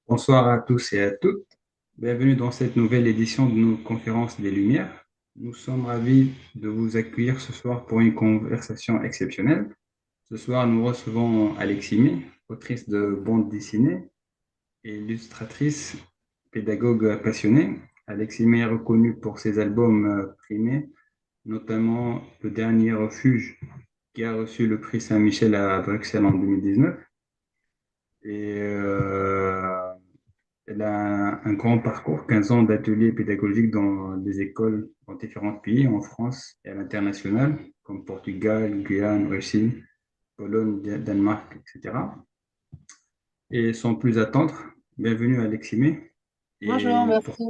Bonsoir à tous et à toutes. Bienvenue dans cette nouvelle édition de nos conférences des Lumières. Nous sommes ravis de vous accueillir ce soir pour une conversation exceptionnelle. Ce soir, nous recevons Alexis May, autrice de bande dessinée et illustratrice, pédagogue passionnée. Alexis May est reconnue pour ses albums primés, notamment Le Dernier Refuge, qui a reçu le prix Saint-Michel à Bruxelles en 2019. Et elle a un grand parcours, 15 ans d'ateliers pédagogiques dans des écoles dans différents pays, en France et à l'international, comme Portugal, Guyane, Russie, Pologne, Danemark, etc. Et sans plus attendre, bienvenue à Leximé, Bonjour, et merci.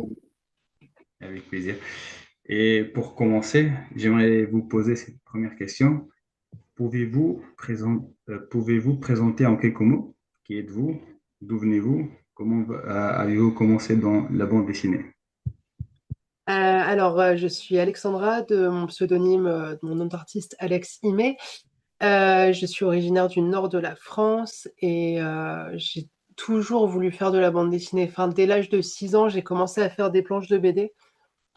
avec plaisir. Et pour commencer, j'aimerais vous poser cette première question. Pouvez-vous présenter en quelques mots qui êtes-vous, d'où venez-vous, comment avez-vous commencé dans la bande dessinée? Je suis Alexandra de mon pseudonyme, de mon nom d'artiste Alex Imé. Je suis originaire du nord de la France et j'ai toujours voulu faire de la bande dessinée. Enfin, dès l'âge de 6 ans, j'ai commencé à faire des planches de BD.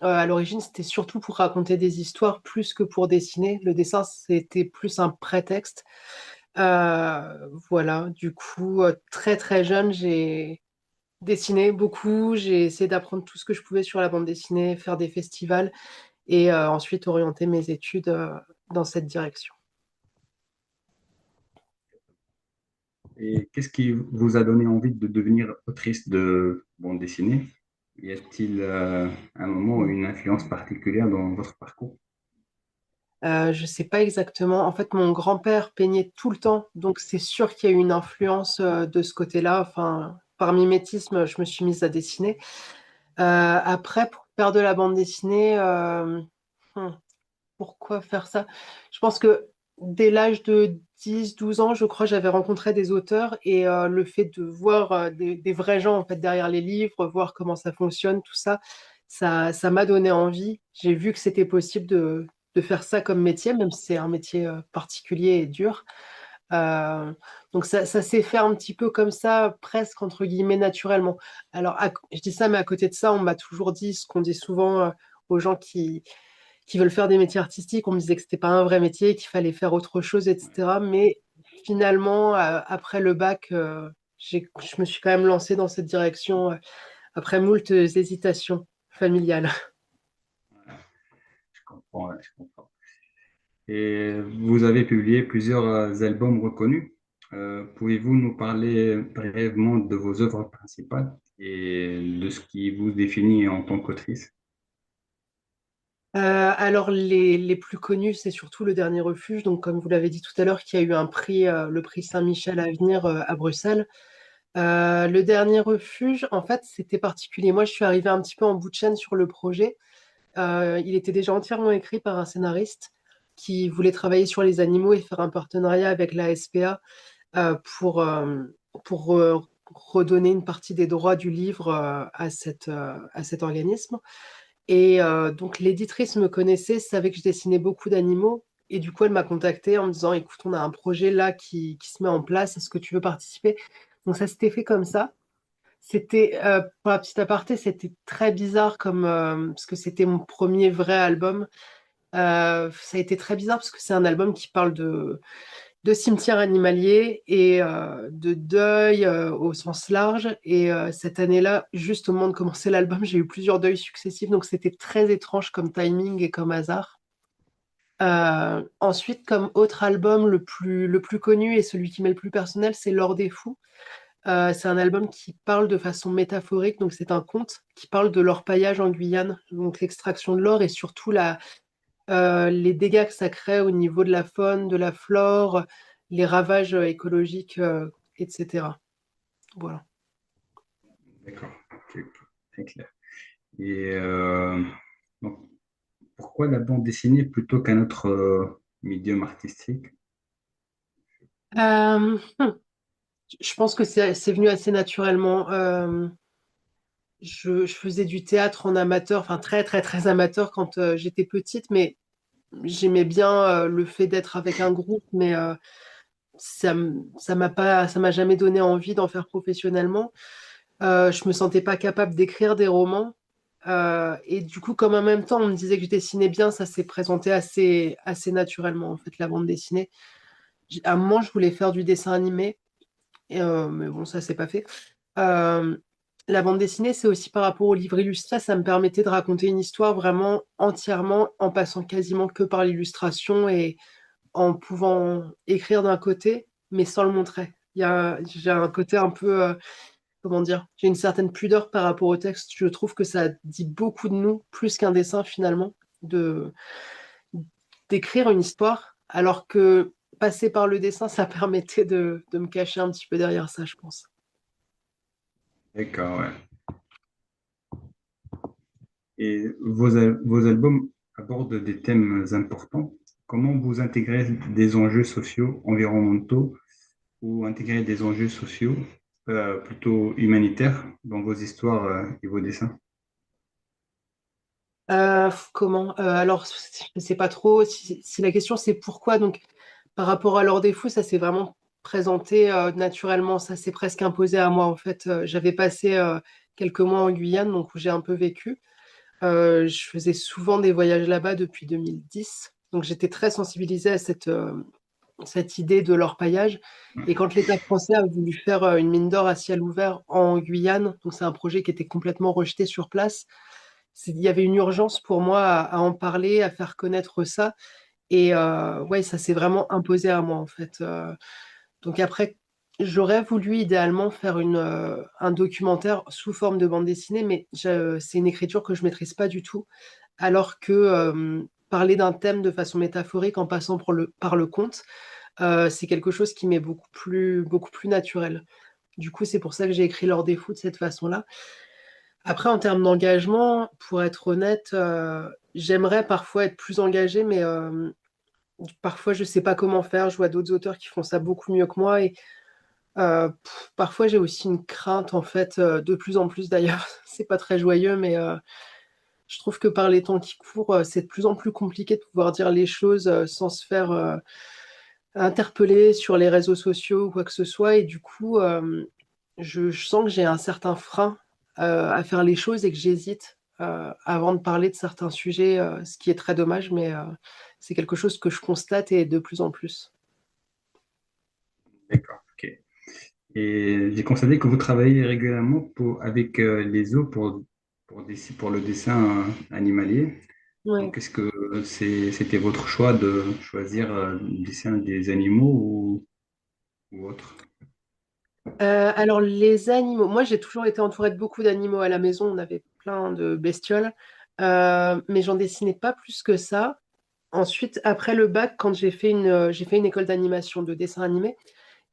À l'origine, c'était surtout pour raconter des histoires plus que pour dessiner. Le dessin, c'était plus un prétexte. Voilà, du coup, très très jeune, j'ai dessiné beaucoup. J'ai essayé d'apprendre tout ce que je pouvais sur la bande dessinée, faire des festivals et ensuite orienter mes études dans cette direction. Et qu'est-ce qui vous a donné envie de devenir autrice de bande dessinée? Y a-t-il un moment ou une influence particulière dans votre parcours? Je sais pas exactement. En fait, mon grand-père peignait tout le temps, donc c'est sûr qu'il y a eu une influence de ce côté-là. Enfin, par mimétisme, je me suis mise à dessiner. Après, pour faire de la bande dessinée, hmm, pourquoi faire ça? Je pense que dès l'âge de 10, 12 ans, je crois, j'avais rencontré des auteurs et le fait de voir des vrais gens en fait derrière les livres, voir comment ça fonctionne, tout ça, ça m'a donné envie. J'ai vu que c'était possible de faire ça comme métier, même si c'est un métier particulier et dur. Euh, donc ça s'est fait un petit peu comme ça, presque entre guillemets naturellement. Alors je dis ça, mais à côté de ça, on m'a toujours dit ce qu'on dit souvent aux gens qui veulent faire des métiers artistiques. On me disait que c'était pas un vrai métier, qu'il fallait faire autre chose, etc. Mais finalement, après le bac, je me suis quand même lancée dans cette direction après moult hésitations familiales. Je comprends, ouais, je comprends. Et vous avez publié plusieurs albums reconnus. Pouvez-vous nous parler brièvement de vos œuvres principales et de ce qui vous définit en tant qu'autrice? Alors les plus connus, c'est surtout Le Dernier Refuge, donc comme vous l'avez dit tout à l'heure, qui a eu un prix, le prix Saint-Michel à venir à Bruxelles. Le Dernier Refuge, en fait, c'était particulier. Moi, je suis arrivée un petit peu en bout de chaîne sur le projet. Il était déjà entièrement écrit par un scénariste qui voulait travailler sur les animaux et faire un partenariat avec la SPA pour redonner une partie des droits du livre à cet organisme. Et donc l'éditrice me connaissait, savait que je dessinais beaucoup d'animaux. Et du coup, elle m'a contactée en me disant, écoute, on a un projet là qui se met en place, est-ce que tu veux participer? Donc ça s'était fait comme ça. C'était, pour la petite aparté, c'était très bizarre parce que c'était mon premier vrai album. Ça a été très bizarre parce que c'est un album qui parle de cimetière animalier et de deuil au sens large. Et cette année-là, juste au moment de commencer l'album, j'ai eu plusieurs deuils successifs, donc c'était très étrange comme timing et comme hasard. Ensuite, comme autre album le plus connu et celui qui m'est le plus personnel, c'est L'Or des Fous. C'est un album qui parle de façon métaphorique, donc c'est un conte qui parle de l'orpaillage en Guyane, donc l'extraction de l'or et surtout les dégâts que ça crée au niveau de la faune, de la flore, les ravages écologiques, etc. Voilà. D'accord, ok, ok, très clair. Et donc, pourquoi la bande dessinée plutôt qu'un autre médium artistique? Hmm. Je pense que c'est venu assez naturellement. Je faisais du théâtre en amateur, enfin très très très amateur quand j'étais petite, mais j'aimais bien le fait d'être avec un groupe, mais ça m'a jamais donné envie d'en faire professionnellement. Je me sentais pas capable d'écrire des romans. Et du coup, comme en même temps, on me disait que je dessinais bien, ça s'est présenté assez naturellement, en fait, la bande dessinée. À un moment, je voulais faire du dessin animé, mais bon, ça s'est pas fait. Euh, la bande dessinée, c'est aussi par rapport au livre illustré, ça me permettait de raconter une histoire vraiment entièrement en passant quasiment que par l'illustration et en pouvant écrire d'un côté, mais sans le montrer. J'ai un côté un peu, comment dire, j'ai une certaine pudeur par rapport au texte. Je trouve que ça dit beaucoup de nous, plus qu'un dessin finalement, de d'écrire une histoire, alors que passer par le dessin, ça permettait de me cacher un petit peu derrière ça, je pense. D'accord, ouais. Et vos albums abordent des thèmes importants. Comment vous intégrez des enjeux sociaux, environnementaux ou intégrer des enjeux sociaux plutôt humanitaires dans vos histoires et vos dessins? Comment? Alors, je sais pas trop si la question c'est pourquoi. Donc, par rapport à l'Or des Fous, ça s'est vraiment présenté naturellement. Ça s'est presque imposé à moi en fait. J'avais passé quelques mois en Guyane, donc où j'ai un peu vécu. Je faisais souvent des voyages là-bas depuis 2010. Donc, j'étais très sensibilisée à cette idée de l'orpaillage. Et quand l'État français a voulu faire une mine d'or à ciel ouvert en Guyane, donc c'est un projet qui était complètement rejeté sur place, il y avait une urgence pour moi à en parler, à faire connaître ça. Et ouais, ça s'est vraiment imposé à moi en fait. Donc après, j'aurais voulu idéalement faire un documentaire sous forme de bande dessinée, mais c'est une écriture que je maîtrise pas du tout. Alors que parler d'un thème de façon métaphorique en passant par le conte, c'est quelque chose qui m'est beaucoup plus naturel. Du coup, c'est pour ça que j'ai écrit L'Or des Fous de cette façon-là. Après, en termes d'engagement, pour être honnête, j'aimerais parfois être plus engagée, mais parfois je sais pas comment faire. Je vois d'autres auteurs qui font ça beaucoup mieux que moi et parfois j'ai aussi une crainte en fait, de plus en plus d'ailleurs. C'est pas très joyeux, mais je trouve que par les temps qui courent, c'est de plus en plus compliqué de pouvoir dire les choses sans se faire interpeller sur les réseaux sociaux ou quoi que ce soit. Et du coup, je sens que j'ai un certain frein à faire les choses et que j'hésite avant de parler de certains sujets, ce qui est très dommage, mais c'est quelque chose que je constate et de plus en plus. D'accord, ok. Et j'ai constaté que vous travaillez régulièrement avec les zoos pour le dessin animalier. Ouais. Donc, est-ce que c'était votre choix de choisir le dessin des animaux ou autre? Alors les animaux, moi j'ai toujours été entourée de beaucoup d'animaux à la maison, on avait plein de bestioles, mais j'en dessinais pas plus que ça. Ensuite, après le bac, quand j'ai fait une école d'animation, de dessin animé,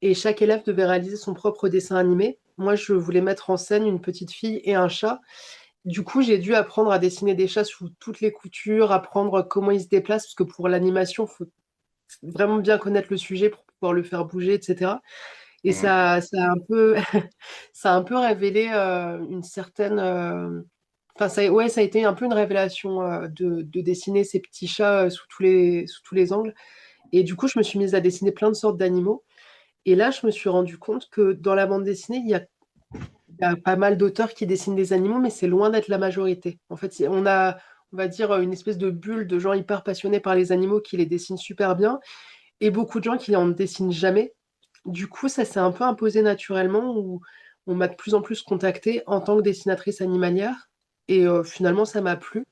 et chaque élève devait réaliser son propre dessin animé. Moi, je voulais mettre en scène une petite fille et un chat. Du coup, j'ai dû apprendre à dessiner des chats sous toutes les coutures, apprendre comment ils se déplacent, parce que pour l'animation, il faut vraiment bien connaître le sujet pour pouvoir le faire bouger, etc. Et Ouais, ça a un peu, ça a un peu révélé une certaine. Enfin, ouais, ça a été un peu une révélation de dessiner ces petits chats sous tous les angles. Et du coup, je me suis mise à dessiner plein de sortes d'animaux. Et là, je me suis rendu compte que dans la bande dessinée, il y a pas mal d'auteurs qui dessinent des animaux, mais c'est loin d'être la majorité. En fait, on a, on va dire, une espèce de bulle de gens hyper passionnés par les animaux qui les dessinent super bien, et beaucoup de gens qui en dessinent jamais. Du coup, ça s'est un peu imposé naturellement, où on m'a de plus en plus contactée en tant que dessinatrice animalière, et finalement, ça m'a plu.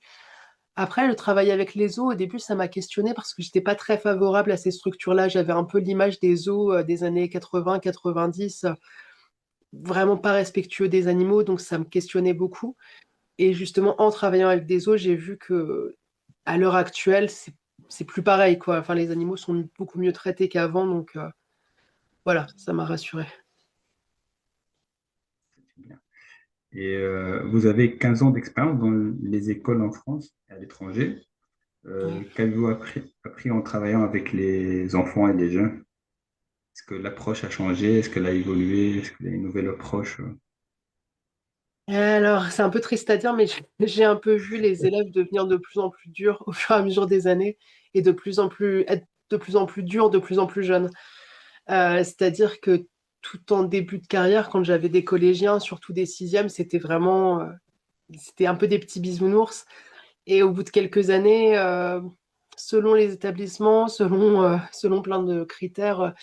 Après, le travail avec les zoos, au début, ça m'a questionné parce que j'étais pas très favorable à ces structures-là. J'avais un peu l'image des zoos des années 80, 90, vraiment pas respectueux des animaux, donc ça me questionnait beaucoup. Et justement, en travaillant avec des zoos, j'ai vu que à l'heure actuelle, c'est plus pareil, quoi. Enfin, les animaux sont beaucoup mieux traités qu'avant, donc voilà, ça m'a rassurée. c'est bien. Et vous avez 15 ans d'expérience dans les écoles en France et à l'étranger. Ouais. Qu'avez-vous appris en travaillant avec les enfants et les jeunes? Est-ce que l'approche a changé? Est-ce qu'elle a évolué? Est-ce qu'il y a une nouvelle approche? Alors, c'est un peu triste à dire, mais j'ai un peu vu les élèves devenir de plus en plus durs au fur et à mesure des années et de plus en plus être de plus en plus durs, de plus en plus jeunes. C'est-à-dire que tout en début de carrière, quand j'avais des collégiens, surtout des sixièmes, c'était vraiment, c'était un peu des petits bisounours. Et au bout de quelques années, selon les établissements, selon plein de critères,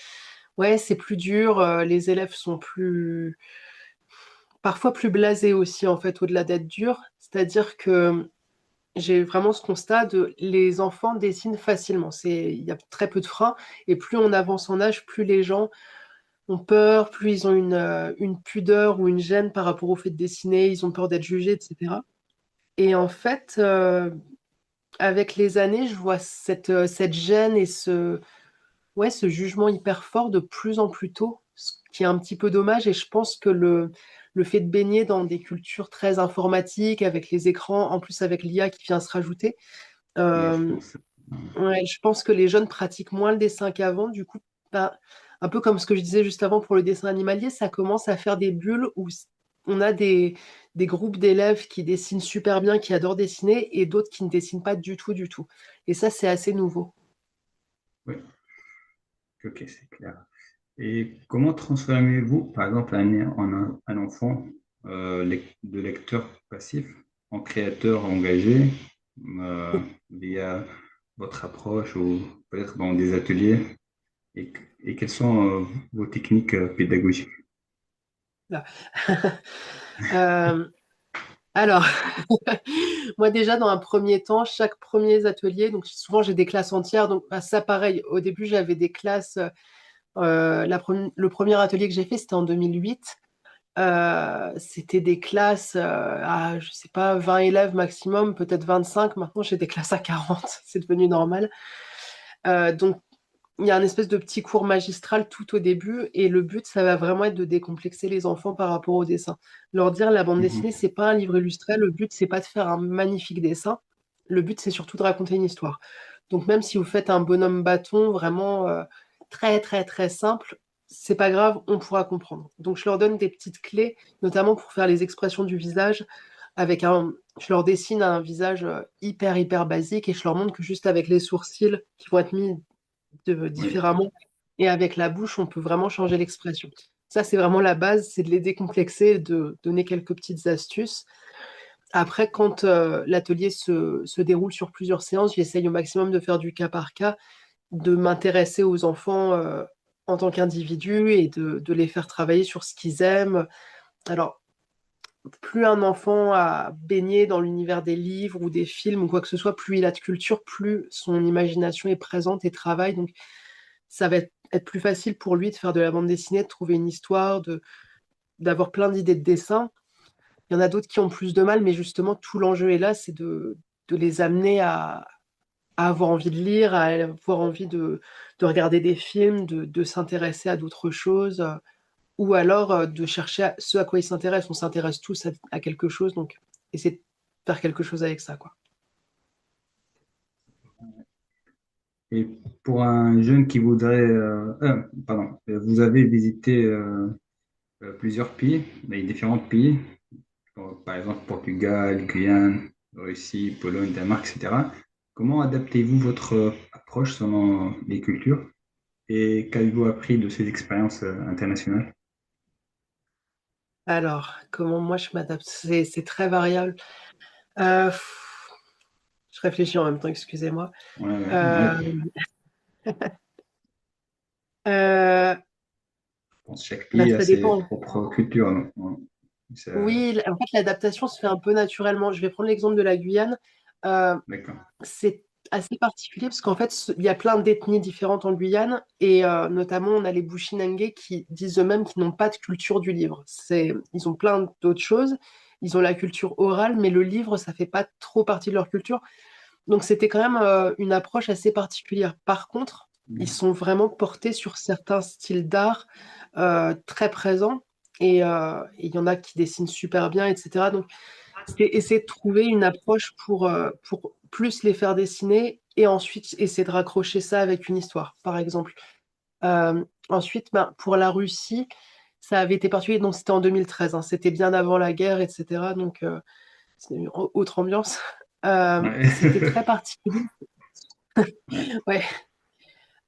ouais, c'est plus dur. Les élèves sont parfois plus blasés aussi, en fait, au-delà d'être durs. C'est-à-dire que j'ai vraiment ce constat de les enfants dessinent facilement. Il y a très peu de freins. Et plus on avance en âge, plus les gens ont peur, plus ils ont une pudeur ou une gêne par rapport au fait de dessiner. Ils ont peur d'être jugés, etc. Et en fait, avec les années, je vois cette gêne et ouais, ce jugement hyper fort de plus en plus tôt, ce qui est un petit peu dommage. Et je pense que le fait de baigner dans des cultures très informatiques, avec les écrans, en plus avec l'IA qui vient se rajouter, Oui, je euh, pense. ouais, je pense que les jeunes pratiquent moins le dessin qu'avant. Du coup, bah, un peu comme ce que je disais juste avant pour le dessin animalier, ça commence à faire des bulles où on a des groupes d'élèves qui dessinent super bien, qui adorent dessiner, et d'autres qui ne dessinent pas du tout, du tout. Et ça, c'est assez nouveau. Oui, ok, c'est clair. Et comment transformez-vous, par exemple, un enfant de lecteur passif en créateur engagé euh, via votre approche ou peut-être dans des ateliers? Et, et quelles sont vos techniques pédagogiques? Là. Euh, alors, moi déjà, dans un premier temps, chaque premier atelier, donc souvent j'ai des classes entières, donc bah, ça pareil, au début j'avais des classes, le premier atelier que j'ai fait, c'était en 2008. C'était des classes à, je sais pas, 20 élèves maximum, peut-être 25. Maintenant, j'ai des classes à 40. C'est devenu normal. Donc, il y a un espèce de petit cours magistral tout au début. Et le but, ça va vraiment être de décomplexer les enfants par rapport au dessin. Leur dire, la bande dessinée, Mhm. c'est pas un livre illustré. Le but, c'est pas de faire un magnifique dessin. Le but, c'est surtout de raconter une histoire. Donc, même si vous faites un bonhomme bâton vraiment très, très, très simple, c'est pas grave, on pourra comprendre. Donc, je leur donne des petites clés, notamment pour faire les expressions du visage. Je leur dessine un visage hyper, hyper basique et je leur montre que juste avec les sourcils qui vont être mis Oui, différemment et avec la bouche, on peut vraiment changer l'expression. Ça, c'est vraiment la base, c'est de les décomplexer, de donner quelques petites astuces. Après, quand l'atelier se déroule sur plusieurs séances, j'essaye au maximum de faire du cas par cas, de m'intéresser aux enfants en tant qu'individus et de les faire travailler sur ce qu'ils aiment. Alors, plus un enfant a baigné dans l'univers des livres ou des films ou quoi que ce soit, plus il a de culture, plus son imagination est présente et travaille. Donc, ça va être plus facile pour lui de faire de la bande dessinée, de trouver une histoire, d'avoir plein d'idées de dessin. Il y en a d'autres qui ont plus de mal, mais justement, tout l'enjeu est là, c'est de les amener à avoir envie de lire, à avoir envie de regarder des films, de s'intéresser à d'autres choses, ou alors de chercher ce à quoi ils s'intéressent. On s'intéresse tous à quelque chose, donc essayer de faire quelque chose avec ça, quoi. et pour un jeune qui voudrait, pardon, vous avez visité plusieurs pays, mais différents pays, par exemple Portugal, Guyane, Russie, Pologne, Danemark, etc. Comment adaptez-vous votre approche selon les cultures et qu'avez-vous appris de ces expériences internationales? Alors, comment moi je m'adapte? C'est très variable. Pff, je réfléchis en même temps, excusez-moi. Ouais, ouais, Euh, ouais. euh, Je pense que chaque Bah, pays a ça ses dépend. propres cultures. Donc, ouais. Oui, en fait, l'adaptation se fait un peu naturellement. Je vais prendre l'exemple de la Guyane. Euh, D'accord. c'est assez particulier parce qu'en fait, il y a plein d'ethnies différentes en Guyane et notamment, on a les Bushinangais qui disent eux-mêmes qu'ils n'ont pas de culture du livre. Ils ont plein d'autres choses. Ils ont la culture orale, mais le livre, ça fait pas trop partie de leur culture. Donc, c'était quand même une approche assez particulière. Par contre, ils sont vraiment portés sur certains styles d'art très présents et il y en a qui dessinent super bien, etc. Donc, c'est essayer de trouver une approche pour plus les faire dessiner et ensuite essayer de raccrocher ça avec une histoire, par exemple. Ensuite, ben, pour la Russie, ça avait été particulier, donc c'était en 2013, hein, c'était bien avant la guerre, etc. Donc, c'est une autre ambiance. C'était très Ouais. particulier. Ouais.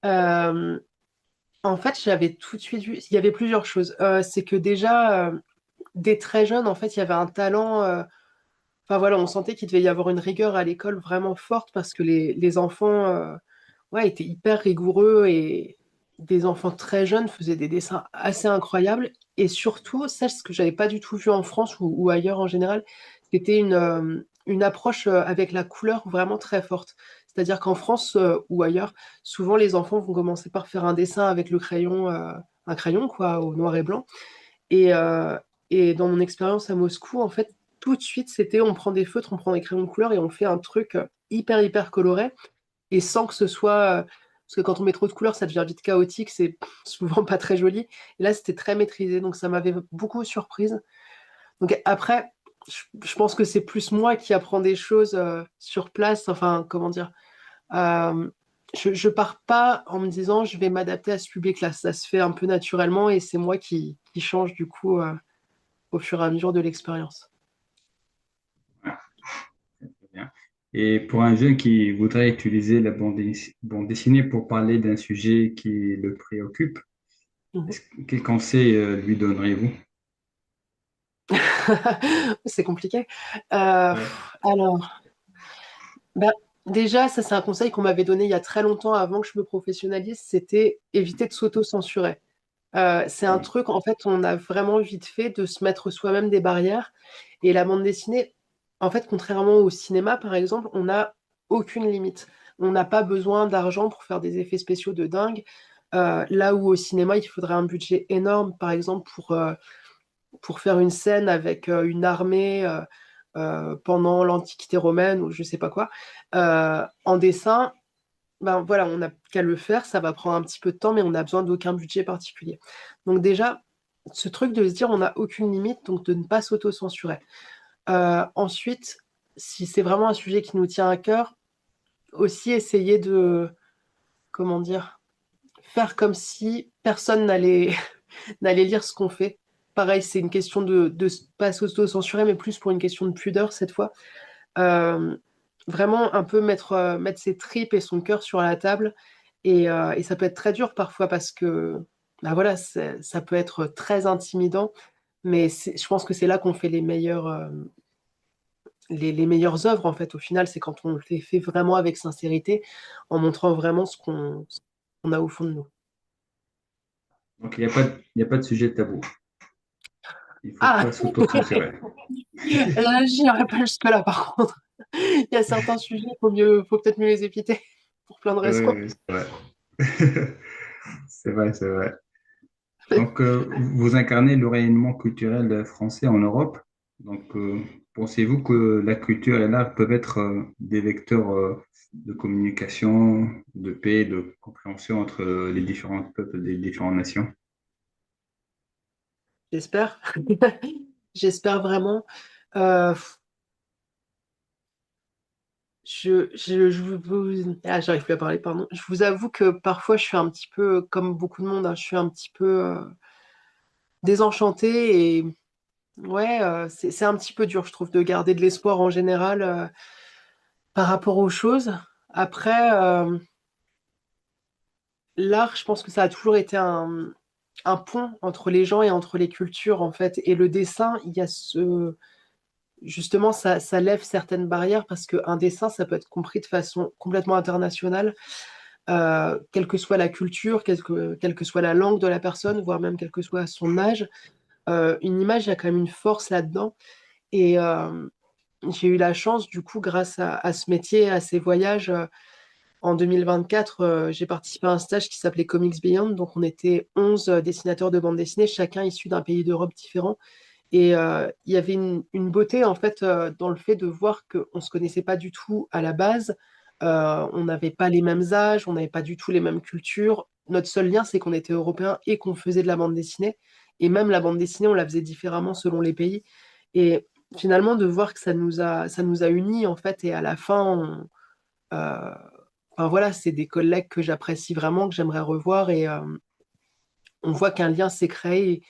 Ouais. Euh, En fait, j'avais tout de suite vu. Il y avait plusieurs choses. C'est que déjà, dès très jeune, en fait, il y avait un talent. Enfin voilà, on sentait qu'il devait y avoir une rigueur à l'école vraiment forte parce que les enfants, ouais, étaient hyper rigoureux et des enfants très jeunes faisaient des dessins assez incroyables. Et surtout, ça, ce que j'avais pas du tout vu en France ou ailleurs en général, c'était une approche avec la couleur vraiment très forte. C'est-à-dire qu'en France ou ailleurs, souvent les enfants vont commencer par faire un dessin avec le crayon, un crayon quoi, au noir et blanc. Et, euh, et dans mon expérience à Moscou, en fait, tout de suite, c'était on prend des feutres, on prend des crayons de couleur et on fait un truc hyper coloré et sans que ce soit. Parce que quand on met trop de couleurs, ça devient vite chaotique, c'est souvent pas très joli. Et là, c'était très maîtrisé, donc ça m'avait beaucoup surprise. Donc après, je pense que c'est plus moi qui apprends des choses sur place. Enfin, comment dire euh, je pars pas en me disant je vais m'adapter à ce public-là. Ça se fait un peu naturellement et c'est moi qui change du coup au fur et à mesure de l'expérience. Ah, très bien. Et pour un jeune qui voudrait utiliser la bande dessinée pour parler d'un sujet qui le préoccupe, Mhm. quel conseil lui donnerez-vous? C'est compliqué. Alors, bah, déjà, ça c'est un conseil qu'on m'avait donné il y a très longtemps avant que je me professionnalise, c'était éviter de s'auto-censurer. C'est un Ouais. truc, en fait, on a vraiment vite fait de se mettre soi-même des barrières. Et la bande dessinée, en fait, contrairement au cinéma, par exemple, on n'a aucune limite. On n'a pas besoin d'argent pour faire des effets spéciaux de dingue. Là où au cinéma, il faudrait un budget énorme, par exemple, pour faire une scène avec une armée pendant l'Antiquité romaine ou je sais pas quoi. En dessin, ben voilà, on n'a qu'à le faire, ça va prendre un petit peu de temps, mais on n'a besoin d'aucun budget particulier. Donc déjà, ce truc de se dire on n'a aucune limite, donc de ne pas s'auto-censurer. Ensuite, si c'est vraiment un sujet qui nous tient à cœur, aussi essayer de, comment dire, faire comme si personne n'allait lire ce qu'on fait. Pareil, c'est une question de pas s'auto-censurer, mais plus pour une question de pudeur cette fois. Euh, Vraiment un peu mettre ses tripes et son cœur sur la table. Et ça peut être très dur parfois parce que bah voilà, ça peut être très intimidant, mais je pense que c'est là qu'on fait les meilleures œuvres en fait. Au final, c'est quand on les fait vraiment avec sincérité, en montrant vraiment ce qu'on a au fond de nous. Donc, il y a pas de sujet tabou. Il faut Ah, pas s'auto-censurer. là, j'irai pas jusque-là par contre. Il y a certains sujets, faut peut-être mieux les éviter pour plein de Oui, raisons. oui, c'est vrai. C'est vrai, c'est vrai. Donc, vous incarnez le rayonnement culturel français en Europe. Donc, pensez-vous que la culture et l'art peuvent être des vecteurs de communication, de paix, de compréhension entre les différents peuples des différentes nations? J'espère. J'espère vraiment. Euh, j'arrive plus à parler, pardon. Je vous avoue que parfois, je suis un petit peu, comme beaucoup de monde, hein, je suis un petit peu désenchantée et ouais, c'est un petit peu dur, je trouve, de garder de l'espoir en général par rapport aux choses. Après, l'art, je pense que ça a toujours été un pont entre les gens et entre les cultures, en fait. Et le dessin, il y a justement, ça lève certaines barrières parce qu'un dessin, ça peut être compris de façon complètement internationale, quelle que soit la culture, quelle que soit la langue de la personne, voire même quel que soit son âge. Une image, il y a quand même une force là-dedans. Et j'ai eu la chance, du coup, grâce à ce métier, à ces voyages, en 2024, j'ai participé à un stage qui s'appelait Comics Beyond. Donc, on était 11 dessinateurs de bande dessinée, chacun issu d'un pays d'Europe différent. Et il y avait une beauté en fait dans le fait de voir qu'on ne se connaissait pas du tout à la base. On n'avait pas les mêmes âges, on n'avait pas du tout les mêmes cultures. Notre seul lien, c'est qu'on était européens et qu'on faisait de la bande dessinée. Et même la bande dessinée, on la faisait différemment selon les pays. Et finalement, de voir que ça nous a unis en fait. Et à la fin, enfin, voilà, c'est des collègues que j'apprécie vraiment, que j'aimerais revoir. Et on voit qu'un lien s'est créé.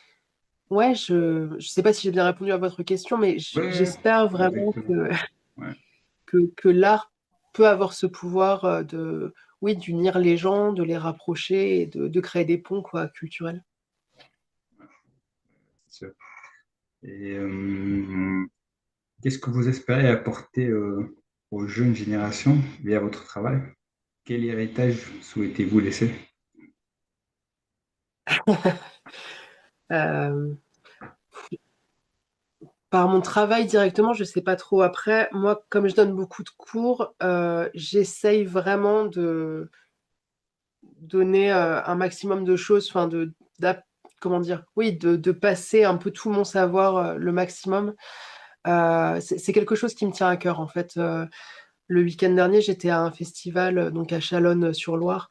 Ouais, je sais pas si j'ai bien répondu à votre question, mais Oui, j'espère vraiment exactement. Ouais. que l'art peut avoir ce pouvoir oui, d'unir les gens, de les rapprocher et de créer des ponts quoi, culturels. C'est sûr. Et qu'est-ce que vous espérez apporter aux jeunes générations via votre travail? Quel héritage souhaitez-vous laisser? Euh, Par mon travail directement, je sais pas trop. Après, moi, comme je donne beaucoup de cours, j'essaye vraiment de donner un maximum de choses, enfin comment dire, oui, de passer un peu tout mon savoir le maximum. C'est quelque chose qui me tient à cœur en fait. Le week-end dernier, j'étais à un festival donc à Chalonnes-sur-Loire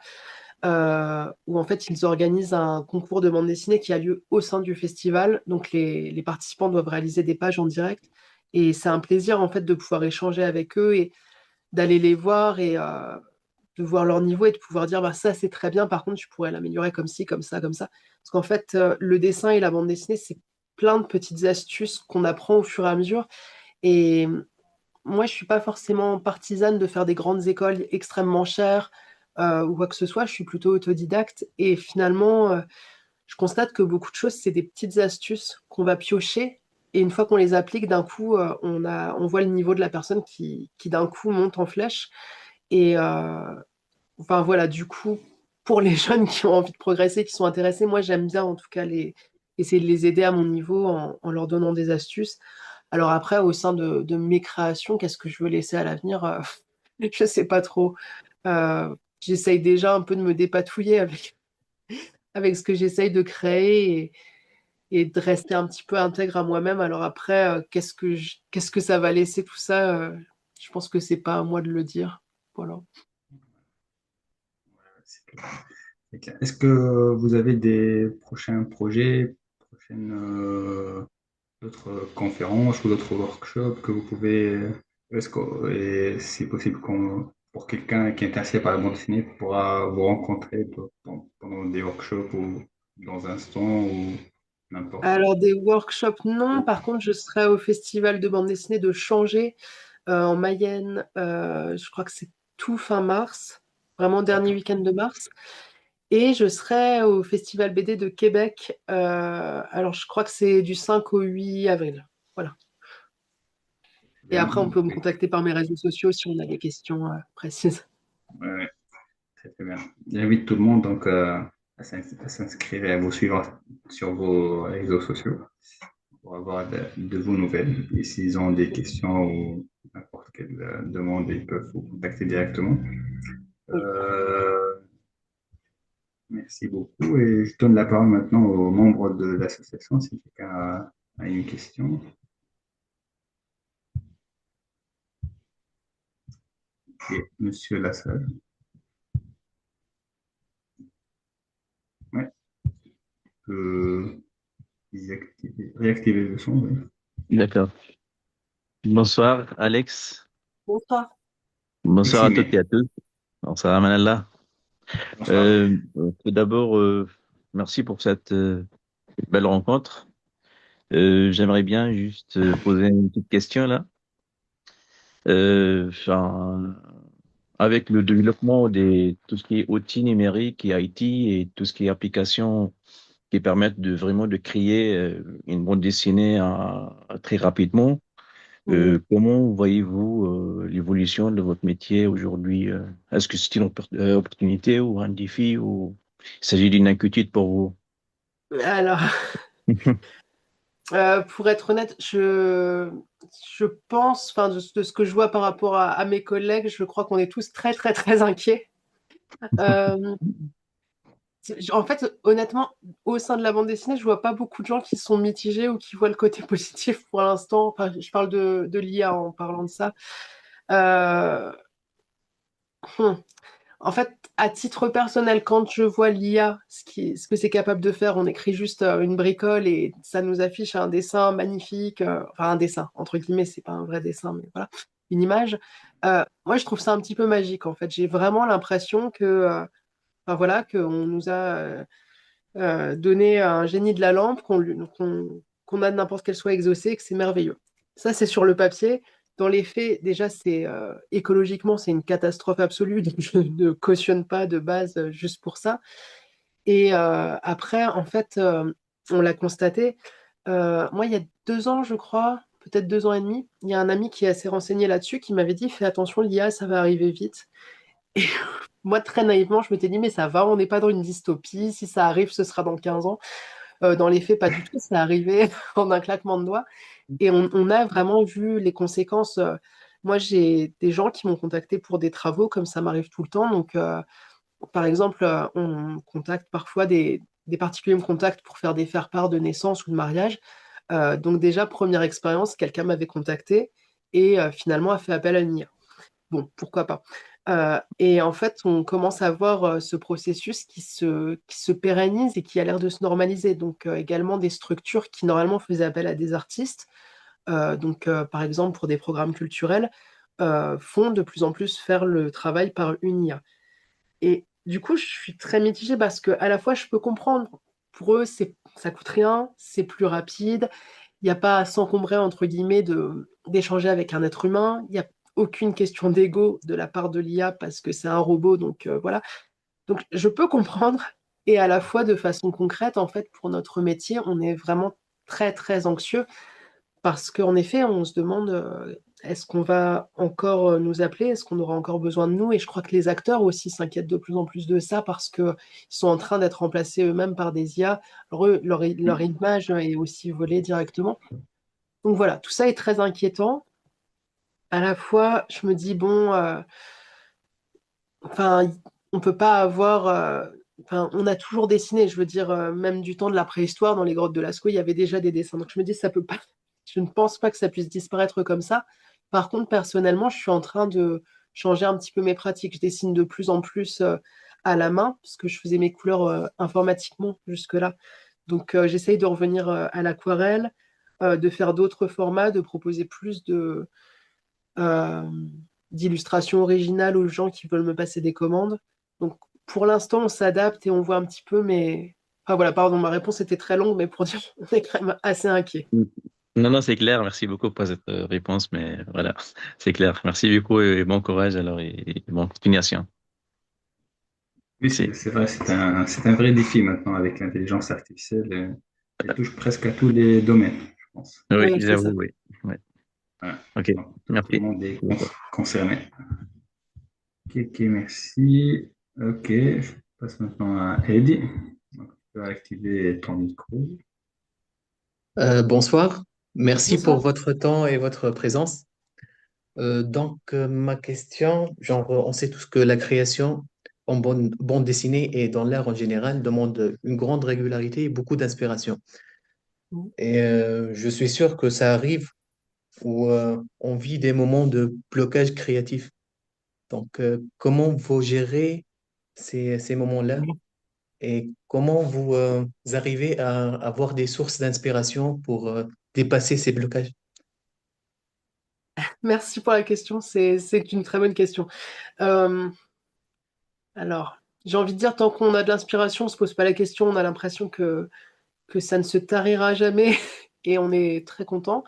où en fait ils organisent un concours de bande dessinée qui a lieu au sein du festival. Donc les participants doivent réaliser des pages en direct et c'est un plaisir en fait de pouvoir échanger avec eux et d'aller les voir et de voir leur niveau et de pouvoir dire bah ça c'est très bien, par contre tu pourrais l'améliorer comme ci, comme ça, comme ça. Parce qu'en fait le dessin et la bande dessinée c'est plein de petites astuces qu'on apprend au fur et à mesure et moi, je suis pas forcément partisane de faire des grandes écoles extrêmement chères ou quoi que ce soit. Je suis plutôt autodidacte. Et finalement, je constate que beaucoup de choses, c'est des petites astuces qu'on va piocher. Et une fois qu'on les applique, d'un coup, on voit le niveau de la personne qui d'un coup monte en flèche. Et enfin voilà, du coup, pour les jeunes qui ont envie de progresser, qui sont intéressés, moi, j'aime bien en tout cas essayer de les aider à mon niveau en leur donnant des astuces. Alors après, au sein de mes créations, qu'est-ce que je veux laisser à l'avenir? Je sais pas trop. J'essaye déjà un peu de me dépatouiller avec ce que j'essaye de créer et de rester un petit peu intègre à moi-même. Alors après, qu'est-ce que ça va laisser tout ça? Je pense que c'est pas à moi de le dire. Voilà. C'est clair. C'est clair. Est-ce que vous avez des prochains projets, prochaines d'autres conférences ou d'autres workshops que vous pouvez, est-ce que, et si possible, pour quelqu'un qui est intéressé par la bande dessinée, pourra vous rencontrer pendant des workshops ou dans un stand ou n'importe. Alors des workshops, non. Par contre, je serai au festival de bande dessinée de Changé en Mayenne. Je crois que c'est tout fin mars, vraiment dernier D'accord. week-end de mars. Et je serai au Festival BD de Québec. Alors, je crois que c'est du 5 au 8 avril. Voilà. Et Bien. après, on peut me contacter par mes réseaux sociaux si on a des questions précises. Ouais, ouais, très, très bien. J'invite tout le monde donc à s'inscrire et à vous suivre sur vos réseaux sociaux pour avoir de vos nouvelles. Et s'ils ont des questions ou n'importe quelle demande, ils peuvent vous contacter directement. Oui. Euh, Merci beaucoup. Et je donne la parole maintenant aux membres de l'association si quelqu'un a une question. Et Monsieur Lassalle. Ouais, peut réactiver le son. Oui. D'accord. Bonsoir, Alex. Bonsoir. Bonsoir Ici, à toutes et mais à tous. Bonsoir, Manala. bonsoir. Tout d'abord, merci pour cette belle rencontre. J'aimerais bien juste poser une petite question là. Enfin, avec le développement des tout ce qui est outils numériques et IT et tout ce qui est applications qui permettent de vraiment de créer une bande dessinée très rapidement. Mhm. Comment voyez-vous l'évolution de votre métier aujourd'hui? Est-ce que c'est une opportunité ou un défi ou il s'agit d'une inquiétude pour vous? Alors, pour être honnête, je pense, enfin, de ce que je vois par rapport à mes collègues, je crois qu'on est tous très, très, très inquiets. Euh, En fait, honnêtement, au sein de la bande dessinée, je vois pas beaucoup de gens qui sont mitigés ou qui voient le côté positif pour l'instant. Enfin, je parle de l'IA en parlant de ça. Euh, hmm. En fait, à titre personnel, quand je vois l'IA, ce que c'est capable de faire, on écrit juste une bricole et ça nous affiche un dessin magnifique, enfin un dessin, entre guillemets, c'est pas un vrai dessin, mais voilà, une image. Moi, je trouve ça un petit peu magique, en fait. J'ai vraiment l'impression que, enfin, voilà, qu'on nous a donné un génie de la lampe, qu'on a n'importe quel souhait exaucé, que c'est merveilleux. Ça, c'est sur le papier. dans les faits, déjà, c'est écologiquement, c'est une catastrophe absolue. Donc je ne cautionne pas de base juste pour ça. Et après, en fait, on l'a constaté. Moi, il y a 2 ans, je crois, peut-être 2 ans et demi, il y a un ami qui s'est renseigné là-dessus, qui m'avait dit, fais attention, l'IA, ça va arriver vite. Et moi, très naïvement, je m'étais dit, mais ça va, on n'est pas dans une dystopie. Si ça arrive, ce sera dans 15 ans. Dans les faits, pas du tout. C'est arrivé en un claquement de doigts. Et on a vraiment vu les conséquences. Moi, j'ai des gens qui m'ont contacté pour des travaux, comme ça m'arrive tout le temps. Donc, par exemple, on contacte parfois des particuliers me contactent pour faire des faire-part de naissance ou de mariage. Donc déjà, première expérience, quelqu'un m'avait contacté et finalement a fait appel à une IA. Bon, pourquoi pas. Et en fait, on commence à voir ce processus qui se pérennise et qui a l'air de se normaliser. Donc également des structures qui normalement faisaient appel à des artistes, donc par exemple pour des programmes culturels, font de plus en plus faire le travail par une IA. Et du coup, je suis très mitigée parce que à la fois, je peux comprendre. Pour eux, ça coûte rien, c'est plus rapide. Il n'y a pas à s'encombrer, entre guillemets, d'échanger avec un être humain. Il n'y a aucune question d'ego de la part de l'IA parce que c'est un robot. Donc voilà. Donc je peux comprendre. Et à la fois, de façon concrète, en fait, pour notre métier, on est vraiment très, très anxieux parce qu'en effet, on se demande est-ce qu'on va encore nous appeler? Est-ce qu'on aura encore besoin de nous? Et je crois que les acteurs aussi s'inquiètent de plus en plus de ça parce qu'ils sont en train d'être remplacés eux-mêmes par des IA. Alors eux, leur image est aussi volée directement. Donc voilà, tout ça est très inquiétant. À la fois, je me dis, bon, enfin, on peut pas avoir. Enfin, on a toujours dessiné, je veux dire, même du temps de la préhistoire, dans les grottes de Lascaux, il y avait déjà des dessins. Donc je me dis, ça peut pas. Je ne pense pas que ça puisse disparaître comme ça. Par contre, personnellement, je suis en train de changer un petit peu mes pratiques. Je dessine de plus en plus à la main, parce que je faisais mes couleurs informatiquement jusque-là. Donc, j'essaye de revenir à l'aquarelle, de faire d'autres formats, de proposer plus euh, d'illustrations originales aux gens qui veulent me passer des commandes. Donc, pour l'instant, on s'adapte et on voit un petit peu, mais... Enfin voilà, pardon, ma réponse était très longue, mais pour dire on est quand même assez inquiet. Non, non, c'est clair. Merci beaucoup pour cette réponse, mais voilà, c'est clair. Merci beaucoup et bon courage alors et bonne continuation. Oui, Merci. c'est vrai, c'est un vrai défi maintenant avec l'intelligence artificielle. Elle touche presque à tous les domaines, je pense. Oui, Oui, c'est j'avoue, ça. oui. Ouais. Voilà. Ok, Donc, tout le merci. monde est concerné. Ok, ok, merci. Ok, je passe maintenant à Eddie. Donc, tu peux activer ton micro. Bonsoir, merci pour Bonsoir. votre temps et votre présence. Ma question, genre, on sait tous que la création en bande dessinée et dans l'art en général demande une grande régularité et beaucoup d'inspiration. Et je suis sûr que ça arrive où on vit des moments de blocage créatif. Comment vous gérez ces moments-là et comment vous arrivez à avoir des sources d'inspiration pour dépasser ces blocages? Merci pour la question, c'est une très bonne question. Euh, alors, j'ai envie de dire, tant qu'on a de l'inspiration, on se pose pas la question, on a l'impression que ça ne se tarira jamais et on est très content.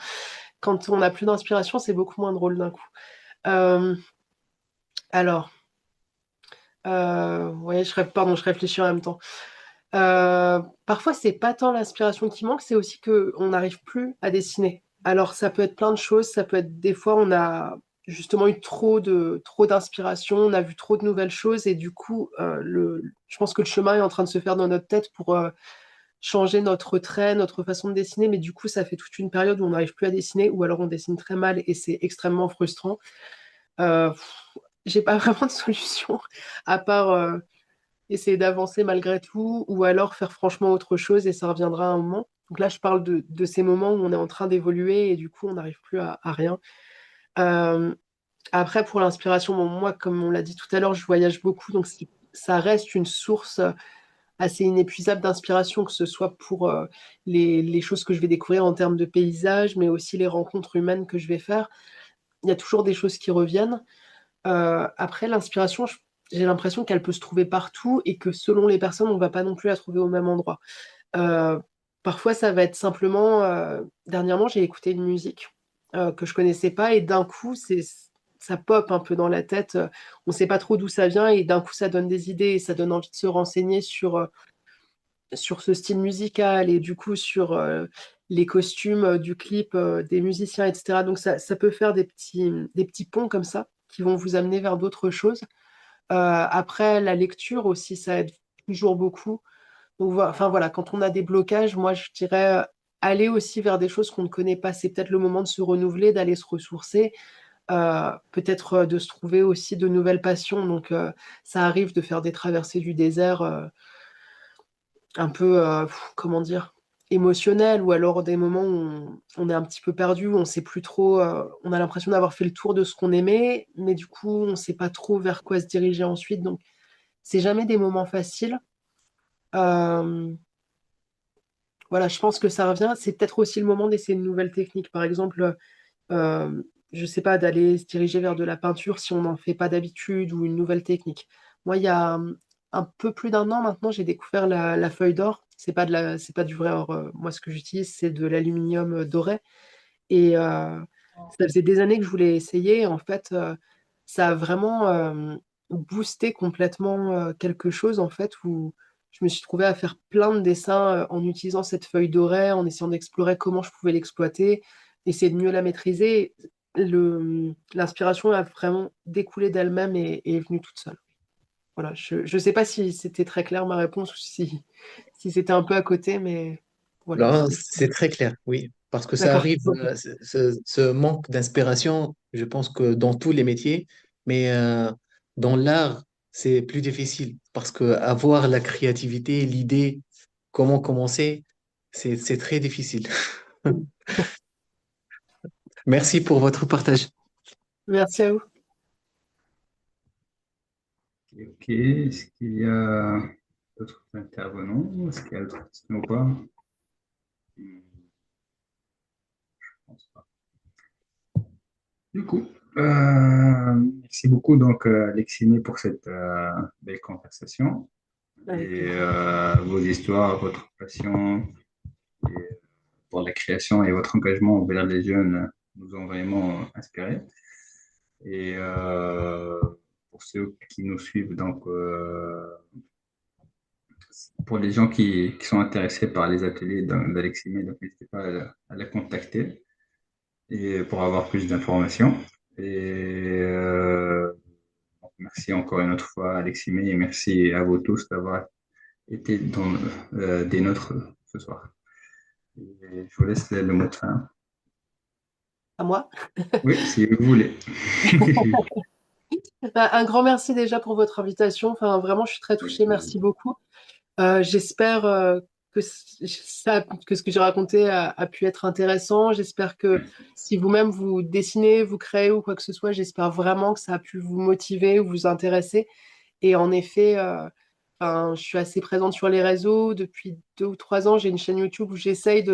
Quand on n'a plus d'inspiration, c'est beaucoup moins drôle d'un coup. Euh, alors, ouais, pardon, je réfléchis en même temps. Parfois, c'est pas tant l'inspiration qui manque, c'est aussi que on n'arrive plus à dessiner. Alors, ça peut être plein de choses. Ça peut être des fois, on a justement eu trop d'inspiration, on a vu trop de nouvelles choses et du coup, je pense que le chemin est en train de se faire dans notre tête pour changer notre trait, notre façon de dessiner. Mais du coup, ça fait toute une période où on n'arrive plus à dessiner ou alors on dessine très mal et c'est extrêmement frustrant. J'ai pas vraiment de solution à part essayer d'avancer malgré tout, ou alors faire franchement autre chose et ça reviendra à un moment. Donc là, je parle de ces moments où on est en train d'évoluer et du coup, on n'arrive plus à rien. Euh, Après, pour l'inspiration, bon, moi, comme on l'a dit tout à l'heure, je voyage beaucoup, donc ça reste une source assez inépuisable d'inspiration, que ce soit pour les choses que je vais découvrir en termes de paysage, mais aussi les rencontres humaines que je vais faire. Il y a toujours des choses qui reviennent. Après, l'inspiration, j'ai l'impression qu'elle peut se trouver partout et que selon les personnes, on ne va pas non plus la trouver au même endroit. Euh, Parfois, ça va être simplement. Dernièrement, j'ai écouté une musique. que je connaissais pas, et d'un coup, ça pop un peu dans la tête. On sait pas trop d'où ça vient, et d'un coup, ça donne des idées, et ça donne envie de se renseigner sur ce style musical, et du coup, sur les costumes du clip des musiciens, etc. Donc, ça peut faire des petits ponts comme ça, qui vont vous amener vers d'autres choses. Après, la lecture aussi, ça aide toujours beaucoup. Donc, enfin voilà, quand on a des blocages, moi je dirais aller aussi vers des choses qu'on ne connaît pas. C'est peut-être le moment de se renouveler, d'aller se ressourcer, peut-être de se trouver aussi de nouvelles passions. Donc ça arrive de faire des traversées du désert un peu, comment dire, émotionnelles, ou alors des moments où on est un petit peu perdu, où on sait plus trop, on a l'impression d'avoir fait le tour de ce qu'on aimait, mais du coup on ne sait pas trop vers quoi se diriger ensuite. Donc c'est jamais des moments faciles. Euh, Voilà, je pense que ça revient. C'est peut-être aussi le moment d'essayer une nouvelle technique. Par exemple, euh, je sais pas, d'aller se diriger vers de la peinture si on n'en fait pas d'habitude, ou une nouvelle technique. Moi, il y a un peu plus d'un an maintenant, j'ai découvert la feuille d'or. C'est pas du vrai or. Moi, ce que j'utilise, c'est de l'aluminium doré. Et ça faisait des années que je voulais essayer. En fait, ça a vraiment boosté complètement quelque chose, en fait, où je me suis trouvée à faire plein de dessins en utilisant cette feuille dorée, en essayant d'explorer comment je pouvais l'exploiter, essayer de mieux la maîtriser. L'inspiration a vraiment découlé d'elle-même, et est venue toute seule. Voilà, je ne sais pas si c'était très clair ma réponse, ou si c'était un peu à côté, mais voilà. Là, c'est très clair, oui, parce que ça D'accord. arrive, ce manque d'inspiration, je pense que dans tous les métiers, mais dans l'art, c'est plus difficile, parce que avoir la créativité, l'idée, comment commencer, c'est très difficile. Merci pour votre partage. Merci à vous. Ok, est-ce qu'il y a d'autres intervenants? Est-ce qu'il y a d'autres questions ou pas? Je pense pas. Du coup, merci beaucoup donc Alexine pour cette belle conversation, Avec et plaisir. vos histoires, votre passion pour la création et votre engagement envers les jeunes nous ont vraiment inspirés. Et pour ceux qui nous suivent, donc pour les gens qui sont intéressés par les ateliers d'Alexine, donc n'hésitez pas à la contacter et pour avoir plus d'informations. Et merci encore une autre fois, Aleximé, et merci à vous tous d'avoir été des nôtres ce soir. Et je vous laisse le mot de fin. À moi. Oui, si vous voulez. Bah, un grand merci déjà pour votre invitation. Enfin, vraiment, je suis très touchée. Merci beaucoup. J'espère que ce que j'ai raconté a pu être intéressant. J'espère que si vous-même vous dessinez, vous créez ou quoi que ce soit, j'espère vraiment que ça a pu vous motiver ou vous intéresser. Et en effet, enfin, je suis assez présente sur les réseaux depuis 2 ou 3 ans. J'ai une chaîne YouTube où j'essaye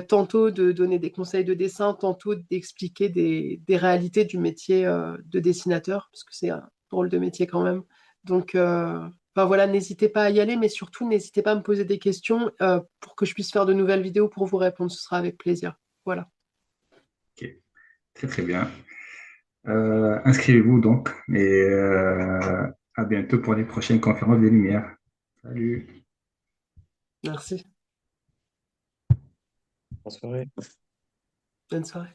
tantôt de donner des conseils de dessin, tantôt d'expliquer des réalités du métier de dessinateur, parce que c'est un drôle de métier quand même. Donc, enfin, voilà, n'hésitez pas à y aller, mais surtout, n'hésitez pas à me poser des questions pour que je puisse faire de nouvelles vidéos pour vous répondre. Ce sera avec plaisir. Voilà. Ok, très très bien. Inscrivez-vous donc et à bientôt pour les prochaines conférences des Lumières. Salut. Merci. Bonne soirée. Bonne soirée.